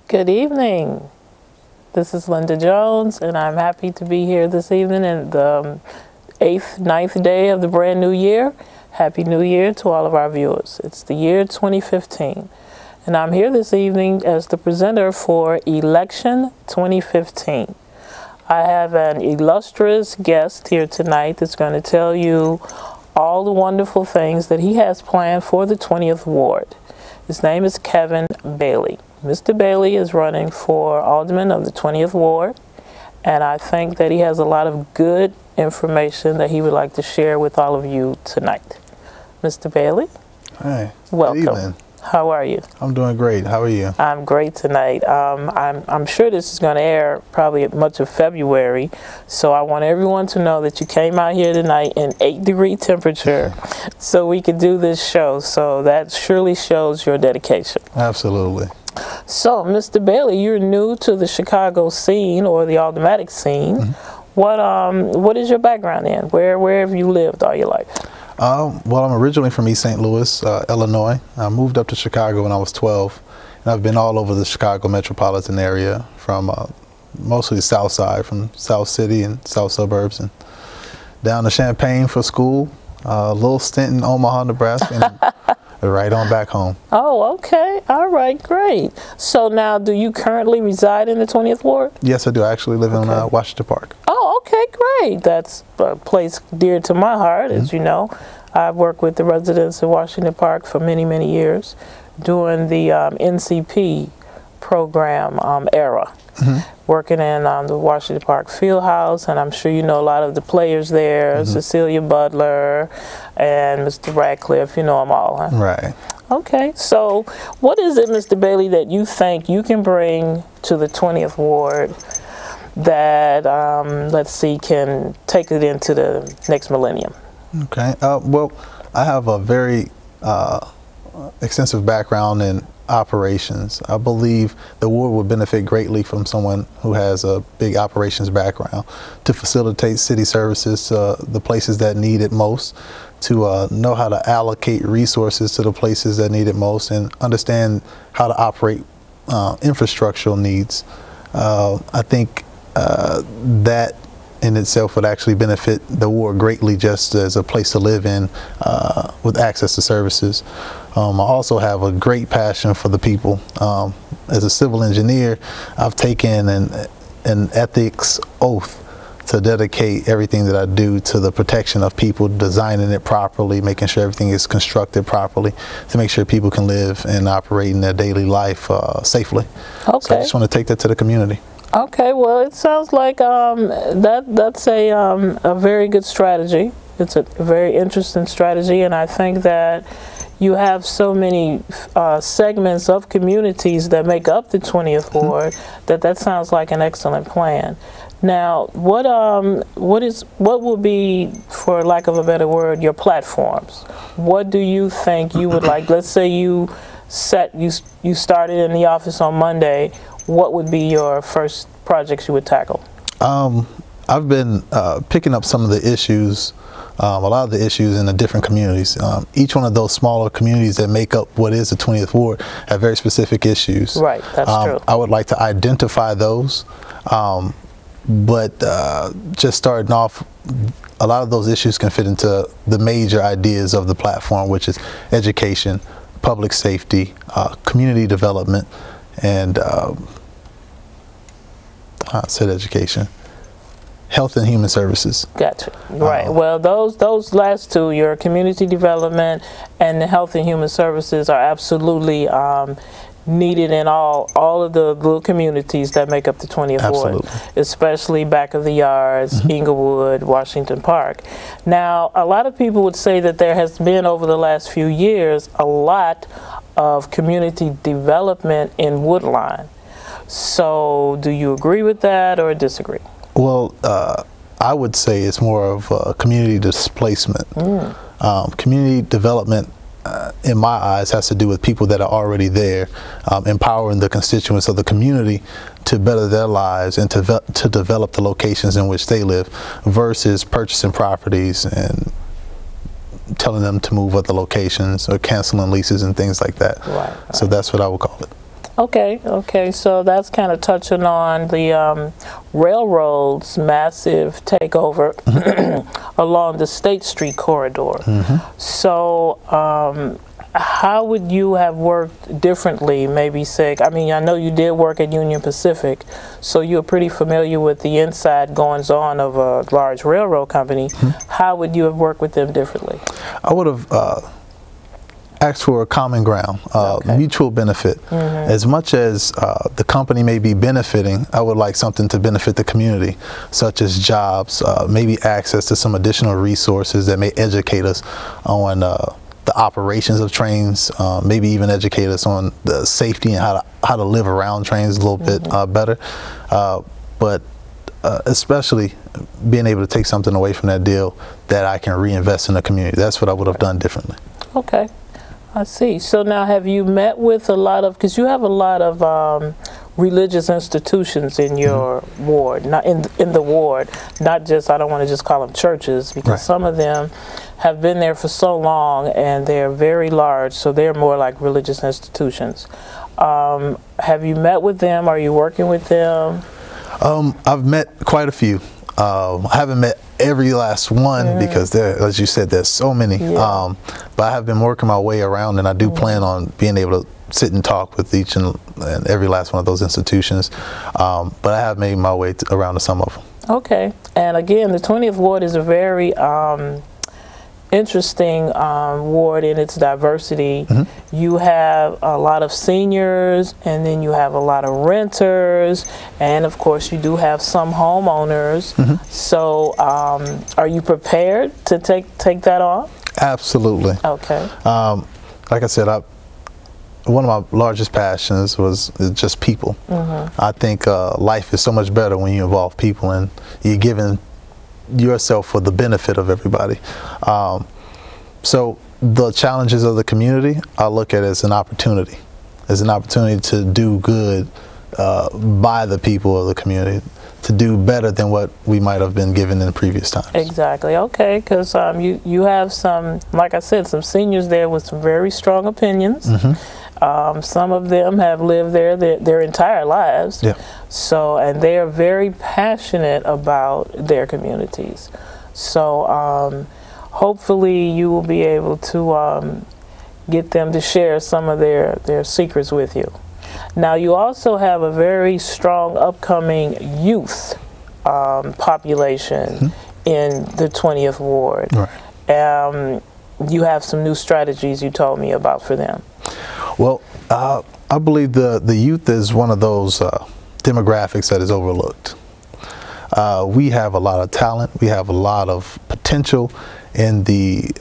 Good evening. This is Linda Jones, and I'm happy to be here this evening in the ninth day of the brand new year. Happy New Year to all of our viewers. It's the year 2015, and I'm here this evening as the presenter for Election 2015. I have an illustrious guest here tonight that's going to tell you all the wonderful things that he has planned for the 20th Ward. His name is Kevin Bailey. Mr. Bailey is running for Alderman of the 20th Ward, and I think that he has a lot of good information that he would like to share with all of you tonight. Mr. Bailey? Hi. Welcome. Good evening. How are you? I'm doing great. How are you? I'm great tonight. I'm sure this is going to air probably at much of February, so I want everyone to know that you came out here tonight in 8-degree temperature so we could do this show. So that surely shows your dedication. Absolutely. So, Mr. Bailey, you're new to the Chicago scene or the Aldermanic scene. What is your background in? Where have you lived all your life? Well, I'm originally from East St. Louis, Illinois. I moved up to Chicago when I was 12, and I've been all over the Chicago metropolitan area, from mostly the South Side, from South City and South Suburbs, and down to Champaign for school, a little stint in Omaha, Nebraska, and right on back home. Oh, okay. All right, great. So now, do you currently reside in the 20th Ward? Yes, I do. I actually live in Washington Park. Oh, okay, great. That's a place dear to my heart, as you know. I've worked with the residents of Washington Park for many, many years during the NCP program era. Working in the Washington Park Fieldhouse, and I'm sure you know a lot of the players there, Cecilia Butler and Mr. Radcliffe, you know them all, huh? Right. Okay, so what is it, Mr. Bailey, that you think you can bring to the 20th Ward that, let's see, can take it into the next millennium? Okay. Well, I have a very extensive background in operations. I believe the ward would benefit greatly from someone who has a big operations background to facilitate city services to the places that need it most, to know how to allocate resources to the places that need it most, and understand how to operate infrastructural needs. I think that in itself would actually benefit the ward greatly, just as a place to live in with access to services. I also have a great passion for the people. As a civil engineer, I've taken an ethics oath to dedicate everything that I do to the protection of people, designing it properly, making sure everything is constructed properly to make sure people can live and operate in their daily life safely. Okay. So I just want to take that to the community. Okay, well, it sounds like that's a very good strategy. It's a very interesting strategy, and I think that you have so many segments of communities that make up the 20th Ward that sounds like an excellent plan. Now, what will be, for lack of a better word, your platforms? What do you think you would like? Let's say you started in the office on Monday. What would be your first projects you would tackle? I've been picking up some of the issues, a lot of the issues in the different communities. Each one of those smaller communities that make up what is the 20th Ward have very specific issues. Right, that's true. I would like to identify those, but just starting off, a lot of those issues can fit into the major ideas of the platform, which is education, public safety, community development, and I said education, health and human services. Gotcha. Right. Well, those last two, your community development and the health and human services, are absolutely needed in all of the little communities that make up the 20th Ward, especially back of the yards, Inglewood, Washington Park. Now, a lot of people would say that there has been, over the last few years, a lot of community development in Woodline. So do you agree with that or disagree? Well, I would say it's more of a community displacement. Community development, in my eyes, has to do with people that are already there, empowering the constituents of the community to better their lives and to develop the locations in which they live, versus purchasing properties and telling them to move other locations or canceling leases and things like that. Right. So that's what I would call it. Okay. So that's kind of touching on the railroad's massive takeover along the State Street corridor. So how would you have worked differently, maybe say, I mean, I know you did work at Union Pacific, so you're pretty familiar with the inside goings-on of a large railroad company. How would you have worked with them differently? I would have asked for a common ground, mutual benefit. As much as the company may be benefiting, I would like something to benefit the community, such as jobs, maybe access to some additional resources that may educate us on the operations of trains, maybe even educate us on the safety and how to live around trains a little bit better. But especially being able to take something away from that deal that I can reinvest in the community. That's what I would have done differently. Okay, I see. So now, have you met with a lot of, because you have a lot of religious institutions in your ward, not in the ward, not just, I don't want to just call them churches, because some of them have been there for so long and they're very large, so they're more like religious institutions. Have you met with them? Are you working with them? I've met quite a few. I haven't met every last one because there, as you said, there's so many. But I have been working my way around, and I do plan on being able to sit and talk with each and every last one of those institutions. But I have made my way around to some of them. Okay. And again, the 20th Ward is a very interesting ward in its diversity. You have a lot of seniors, and then you have a lot of renters, and of course you do have some homeowners. So are you prepared to take that on? Absolutely. Okay. Like I said, one of my largest passions was just people. I think life is so much better when you involve people and you're giving yourself for the benefit of everybody. So the challenges of the community, I look at it as an opportunity to do good by the people of the community, to do better than what we might have been given in previous times. Exactly. Okay, because you have some, like I said, some seniors there with some very strong opinions. Some of them have lived there their entire lives. So, and they are very passionate about their communities. So hopefully you will be able to get them to share some of their secrets with you. Now, you also have a very strong upcoming youth population in the 20th Ward. You have some new strategies you told me about for them. Well, I believe the youth is one of those demographics that is overlooked. We have a lot of talent. We have a lot of potential in the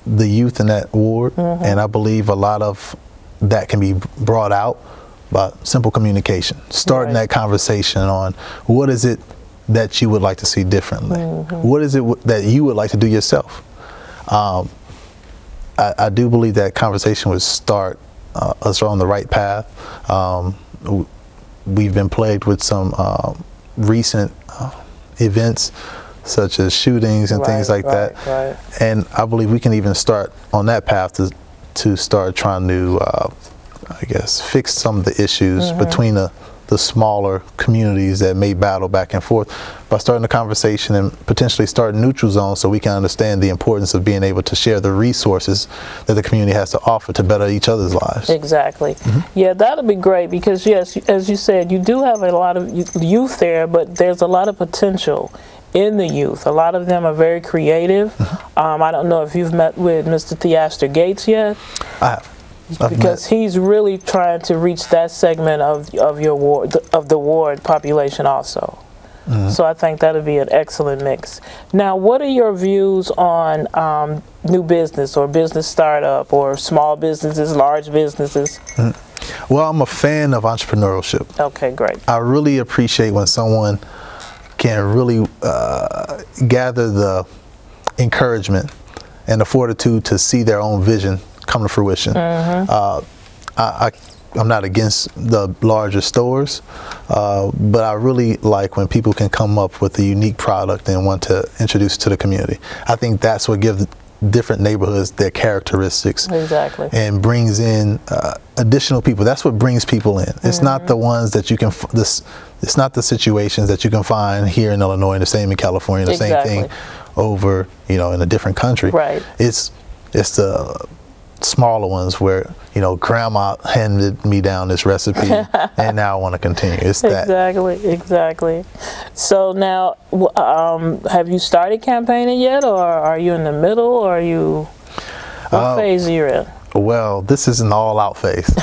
youth in that ward, and I believe a lot of that can be brought out by simple communication. Starting that conversation on what is it that you would like to see differently? What is it that you would like to do yourself? I do believe that conversation would start us on the right path. We've been plagued with some recent events such as shootings and things like that. And I believe we can even start on that path to start trying to, I guess, fix some of the issues between the smaller communities that may battle back and forth by starting the conversation and potentially start neutral zones so we can understand the importance of being able to share the resources that the community has to offer to better each other's lives. Exactly. Yeah, that'll be great because, yes, as you said, you do have a lot of youth there, but there's a lot of potential in the youth. A lot of them are very creative. I don't know if you've met with Mr. Theaster Gates yet. I have. Because he's really trying to reach that segment of your ward, of the ward population also. So I think that'll be an excellent mix. Now, what are your views on new business or business startup or small businesses, large businesses? Well, I'm a fan of entrepreneurship. Okay, great. I really appreciate when someone can really gather the encouragement and the fortitude to see their own vision come to fruition. I'm not against the larger stores, but I really like when people can come up with a unique product and want to introduce it to the community. I think that's what gives different neighborhoods, their characteristics, Exactly. and brings in additional people. That's what brings people in. It's not the ones that you can. It's not the situations that you can find here in Illinois, and the same in California, the Exactly. same thing over, you know, in a different country. Right. It's the smaller ones where, you know, grandma handed me down this recipe and now I want to continue. It's that. Exactly. So now, have you started campaigning yet, or are you in the middle, or are you, what phase are you in? Well, this is an all-out phase.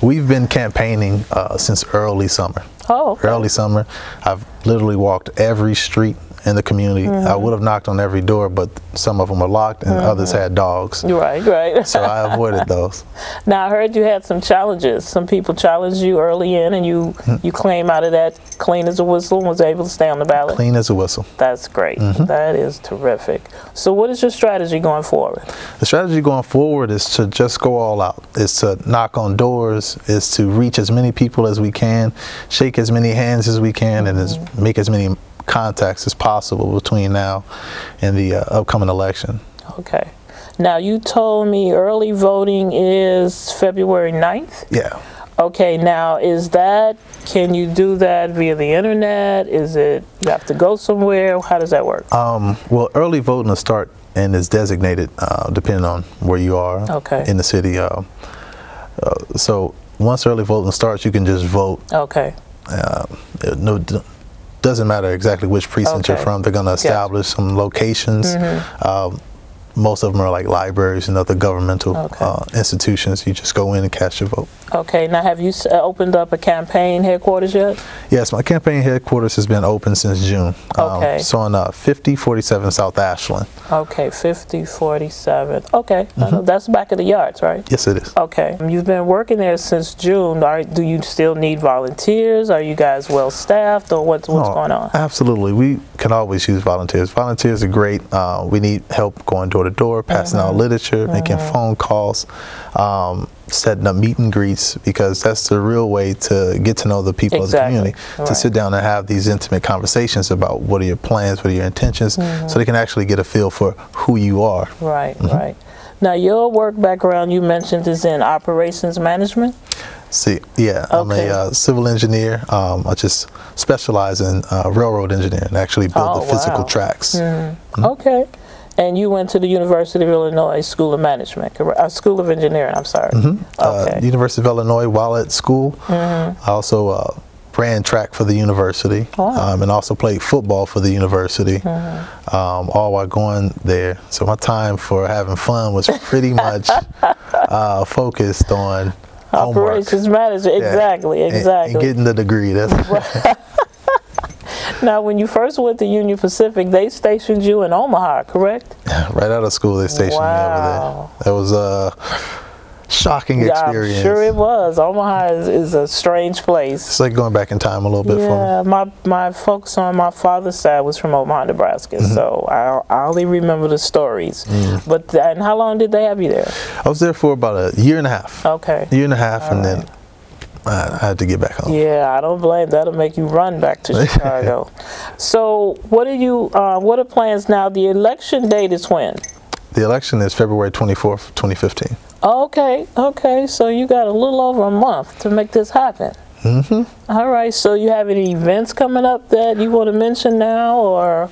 We've been campaigning since early summer. Oh, okay. Early summer. I've literally walked every street in the community. I would have knocked on every door, but some of them are locked and others had dogs. Right. So I avoided those. Now, I heard you had some challenges. Some people challenged you early in, and you came out of that clean as a whistle and was able to stay on the ballot. Clean as a whistle. That's great. That is terrific. So what is your strategy going forward? The strategy going forward is to just go all out. It's to knock on doors. It's to reach as many people as we can, shake as many hands as we can, and make as many contacts as possible between now and the upcoming election. Okay. Now, you told me early voting is February 9th? Yeah. Okay, now can you do that via the internet? Is it, you have to go somewhere? How does that work? Well, early voting will start and is designated depending on where you are in the city. So once early voting starts, you can just vote. Okay. Doesn't matter exactly which precinct you're from. They're going to establish some locations. Most of them are like libraries and other governmental institutions. You just go in and cast your vote. Okay. Now, have you opened up a campaign headquarters yet? Yes, my campaign headquarters has been open since June. Okay. So on 5047 South Ashland. Okay, 5047. Okay. That's back of the yards, right? Yes, it is. Okay. You've been working there since June. Do you still need volunteers? Are you guys well staffed, or what's going on? Absolutely. We can always use volunteers. Volunteers are great. We need help going door to door, passing out literature, making phone calls, setting up meet and greets, because that's the real way to get to know the people of the community, to sit down and have these intimate conversations about what are your plans, what are your intentions, so they can actually get a feel for who you are. Right. Now, your work background, you mentioned, is in operations management? I'm a civil engineer. I just specialize in railroad engineering, actually build the physical tracks. Okay. And you went to the University of Illinois School of Management, School of Engineering, I'm sorry. University of Illinois, while at school, I also ran track for the university, and also played football for the university, all while going there. So my time for having fun was pretty much focused on operations management. Exactly. And getting the degree. That's Now, when you first went to Union Pacific, they stationed you in Omaha, correct? Right out of school, they stationed me over there. That was a shocking experience. I'm sure it was. Omaha is a strange place. It's like going back in time a little bit for me. My folks on my father's side was from Omaha, Nebraska, so I only remember the stories. But and how long did they have you there? I was there for about a year and a half. Okay. A year and a half, and then I had to get back home. Yeah, I don't blame. That'll make you run back to Chicago. So, what are plans now? The election date is when? The election is February 24th, 2015. Okay. So you got a little over a month to make this happen. All right. So you have any events coming up that you want to mention now, or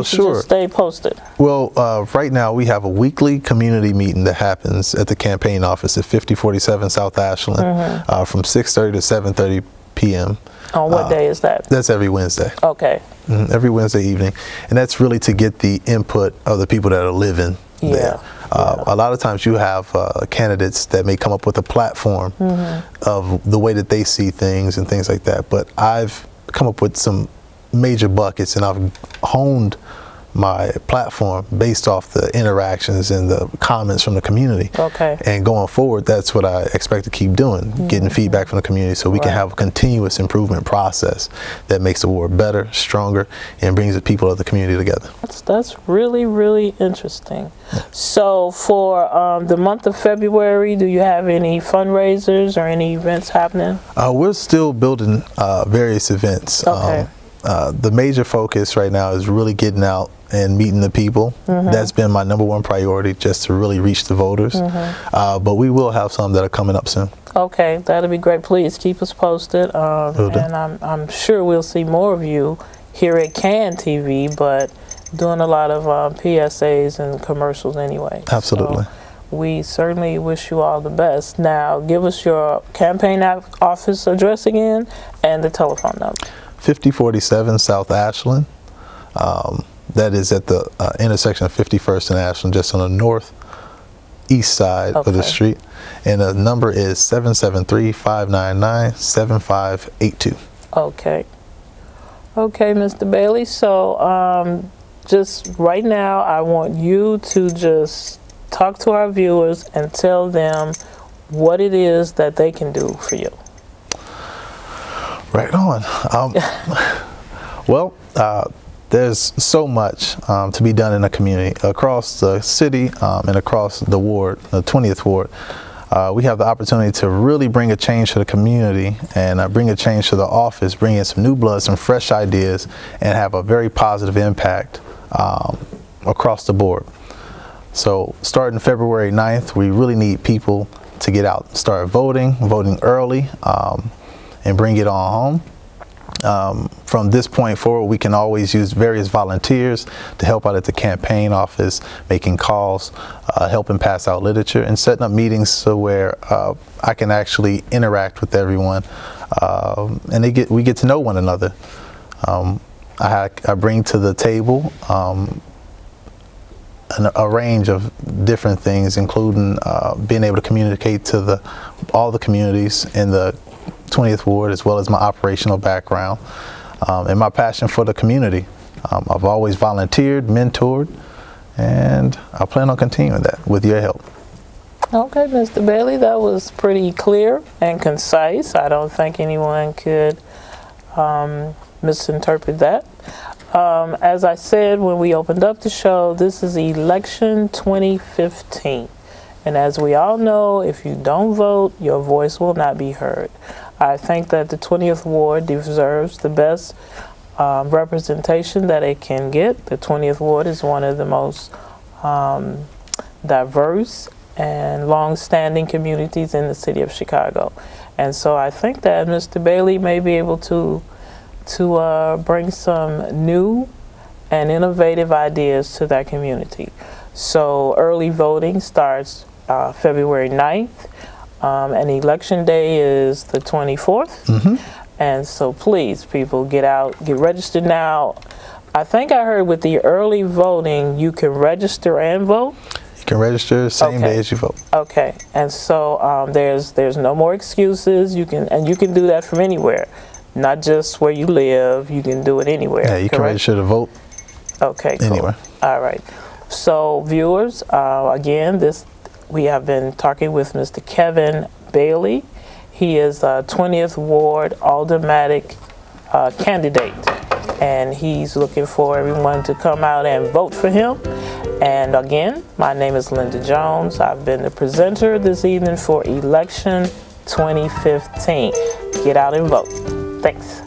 sure. Just stay posted? Well, right now we have a weekly community meeting that happens at the campaign office at 5047 South Ashland from 6:30 to 7:30 p.m. On what day is that? That's every Wednesday. Okay. Every Wednesday evening, and that's really to get the input of the people that are living there. A lot of times you have candidates that may come up with a platform of the way that they see things and things like that, but I've come up with some major buckets, and I've honed my platform based off the interactions and the comments from the community. Okay. And going forward, that's what I expect to keep doing, getting feedback from the community, so we can have a continuous improvement process that makes the war better, stronger, and brings the people of the community together. That's really, really interesting. So for the month of February, do you have any fundraisers or any events happening? We're still building various events. Okay. The major focus right now is really getting out and meeting the people. That's been my number one priority, just to really reach the voters. But we will have some that are coming up soon. Okay, that'll be great. Please keep us posted. And I'm sure we'll see more of you here at CAN TV, but doing a lot of PSAs and commercials anyway. Absolutely. So we certainly wish you all the best. Now, give us your campaign office address again and the telephone number. 5047 South Ashland. That is at the intersection of 51st and Ashland, just on the northeast side of the street. And the number is 773-599-7582. Okay. Okay, Mr. Bailey. So just right now, I want you to just talk to our viewers and tell them what it is that they can do for you. Right on. Well, there's so much to be done in the community, across the city and across the ward, the 20th ward. We have the opportunity to really bring a change to the community and bring a change to the office, bring in some new blood, some fresh ideas, and have a very positive impact across the board. So starting February 9th, we really need people to get out, start voting early, and bring it on home. From this point forward, we can always use various volunteers to help out at the campaign office, making calls, helping pass out literature, and setting up meetings so where I can actually interact with everyone, and we get to know one another. I bring to the table a range of different things, including being able to communicate to all the communities in the 20th ward, as well as my operational background and my passion for the community. I've always volunteered, mentored, and I plan on continuing that with your help. Okay, Mr. Bailey, that was pretty clear and concise. I don't think anyone could misinterpret that. As I said when we opened up the show, this is election 2015. And as we all know, if you don't vote, your voice will not be heard. I think that the 20th ward deserves the best representation that it can get. The 20th ward is one of the most diverse and long-standing communities in the city of Chicago. And so I think that Mr. Bailey may be able to bring some new and innovative ideas to that community. So early voting starts February 9th, and election day is the 24th. And so please, people, get out, get registered now. I think I heard with the early voting, you can register and vote. You can register same day as you vote. Okay, and so there's no more excuses. You can do that from anywhere, not just where you live. You can do it anywhere. Yeah, you can register to vote. Okay, cool. Anywhere. All right. So viewers, again, we have been talking with Mr. Kevin Bailey. He is a 20th Ward Aldermanic candidate, and he's looking for everyone to come out and vote for him. And again, my name is Linda Jones. I've been the presenter this evening for election 2015. Get out and vote. Thanks.